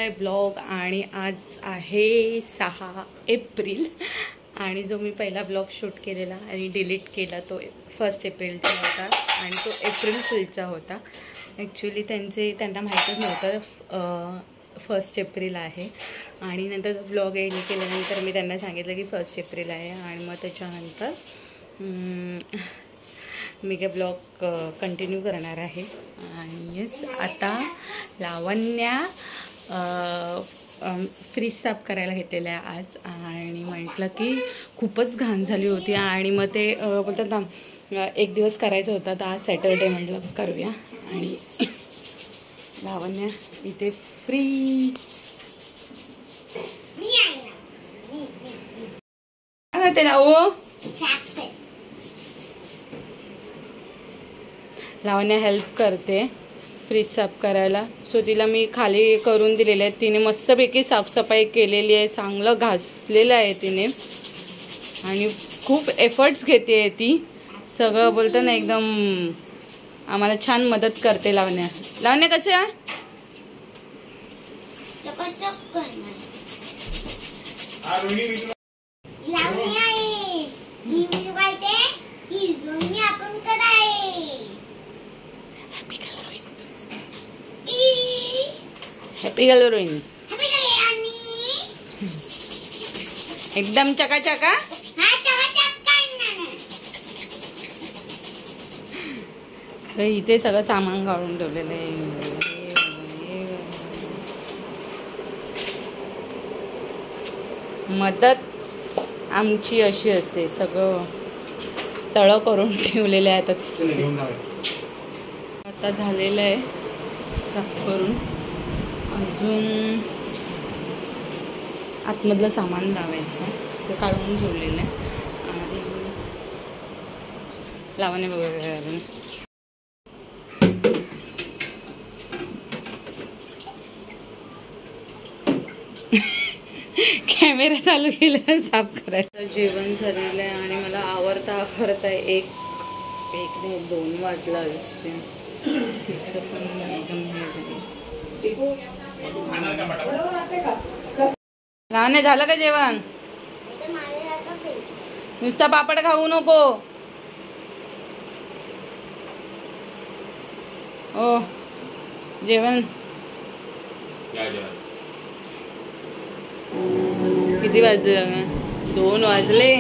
आहे ब्लॉग आणि आज आहे 6 एप्रिल आणि जो मी पहिला ब्लॉग शूट केलेला आणि डिलीट केला तो 1 एप्रिलचा होता आणि तो एप्रिल फुलचा होता. ॲक्च्युली त्यांना माहीतच नव्हतं 1 एप्रिल आहे आणि नंतर ब्लॉग एडिट केल्यानंतर मी त्यांना सांगितलं की 1 एप्रिल आहे आणि मग त्याच्यानंतर मी काय ब्लॉग कंटिन्यू करणार आहे. आणि येस आता लावण्या फ्रीज साफ करायला घेतलेलं आहे आज आणि म्हटलं की खूपच घाण झाली होती आणि मग ते बोलतात ना 1 दिवस करायचं होतं तर आज सॅटरडे म्हटलं करूया. आणि लावण्या इथे फ्रीज त्याला ओ लावण्या हेल्प करते फ्रीज साफ करायला. सो तिला मी खाली करून दिलेले आहेत. तिने मस्तपैकी साफसफाई केलेली आहे, चांगलं घासलेलं आहे तिने आणि खूप एफर्ट्स घेते ती. सगळं बोलतं ना एकदम आम्हाला छान मदत करते लावण्या. लावण्या कसं आहे हॅपी गॅलरोईन एकदम चकाचका. इथे सगळं सामान काढून ठेवलेलं आहे. मदत आमची अशी असते, सगळं तळ करून ठेवलेलं आहे. आता झालेलं आहे साफ करून. अजून आतमधलं सामान लावायचं ते काढून ठेवलेलं आहे आणि लावणे वगैरे. कॅमेरा चालू केला साफ करायचं. जेवण झालेलं आहे आणि मला आवडता आहे 1 नाही 2 वाजला असते. पण लावणे झालं का जेवण? नुसता पापड खाऊ नको. ओ जेवण किती वाजले? 2 वाजले.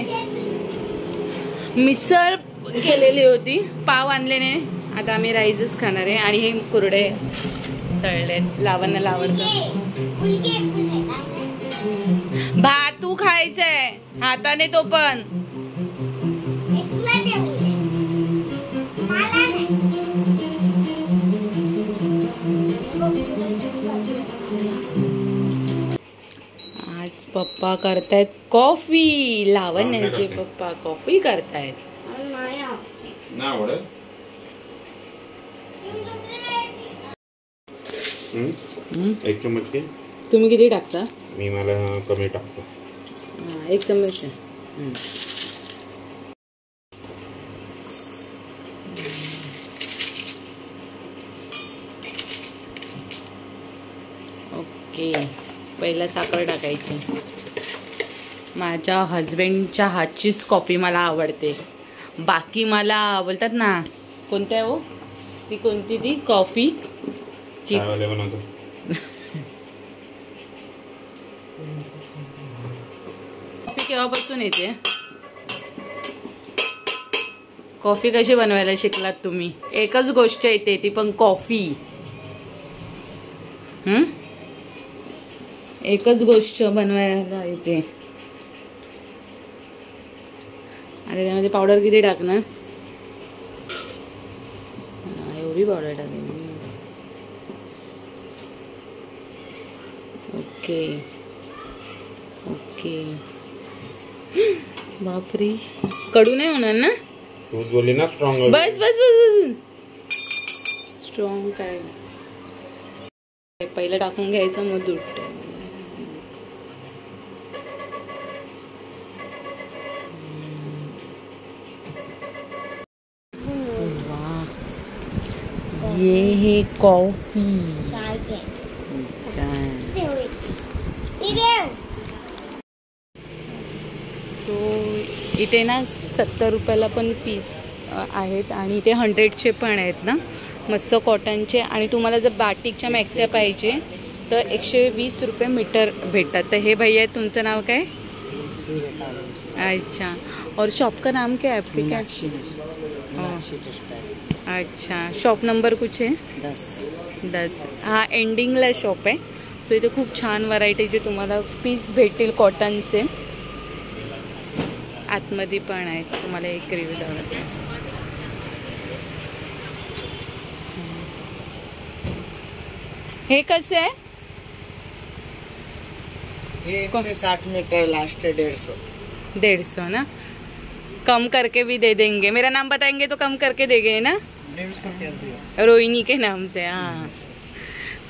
मिसळ केलेली होती, पाव आणले नाही. आता आम्ही राईसच खाणार आहे आणि हे कुरडे तळले. लावण्याला आवडतं. भातू खायचंय हाताने तो पण. आज पप्पा करतायत कॉफी. लावण्याचे पप्पा कॉफी करतायत. एक चम्मच के तुम्ही किती टाकता? मी मला कमी टाकतो. 1 चम्मच. ओके पहिला साखर टाकायची. माझ्या हजबंडच्या हातचीच कॉफी मला आवडते. बाकी मला बोलतात ना कोणत्या हो ती कोणती ती कॉफी बनवतो. कॉफी केव्हापासून येते? कॉफी कशी बनवायला शिकलात तुम्ही? एकच गोष्ट येते ती पण कॉफी. एकच गोष्ट बनवायला येते. अरे त्यामध्ये पावडर किती टाकणार? एवढी पावडर टाकायची. Okay okay. बापरे कडू नाही होणार ना? तू बोलली ना स्ट्रॉंग. बस बस बस बस. स्ट्रॉंग काय पहिलं टाकून घ्यायचं मग दूध. ये है कॉफी. चाय. तो इथे ना 70 रुपयाला पण पीस आहेत आणि इथे 100चे पण आहेत ना, मस्त कॉटनचे. आणि तुम्हाला जर बाटिकच्या मॅक्स्या पाहिजे तर 120 रुपये मीटर भेटतात. तर हे भैया तुमचं नाव काय? अच्छा. और शॉप का नाम क्या है आपके? क्या? अच्छा. शॉप नंबर कुछ है? 10. हा एंडिंगला शॉप आहे. सो इथे खूप छान व्हरायटीचे तुम्हाला पीस भेटतील कॉटनचे. आतमध्ये पण आहेत. तुम्हाला एक रिव्ह्यू द्यावा. हे कसं आहे? 160 मीटर लास्ट 150 ना. कम करके भी दे देंगे. मेरा नाम बताएंगे तो कम करके देंगे ना. 150 कर दिया. रोहिणी के नाम से. हां.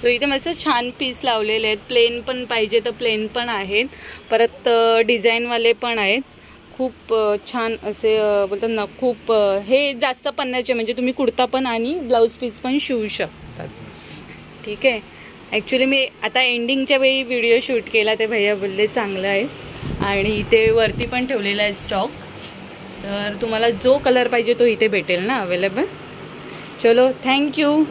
सो इथे मस्त छान पीस लावलेले आहेत. प्लेन पण पाहिजे तर प्लेन पण आहेत. परत डिझाईनवाले पण आहेत. खूप छान असे बोलतात ना. खूप हे जास्त पन्नाचे म्हणजे तुम्ही कुर्ता पण आणि ब्लाऊज पीस पण शिवू शकतात. ठीक आहे. ॲक्च्युली मी आता एंडिंगच्या वेळी व्हिडिओ शूट केला ते भैया बोलले चांगलं आहे. आणि इथे वरती पण ठेवलेला आहे स्टॉक. तर तुम्हाला जो कलर पाहिजे तो इथे भेटेल ना अवेलेबल. चलो थँक्यू.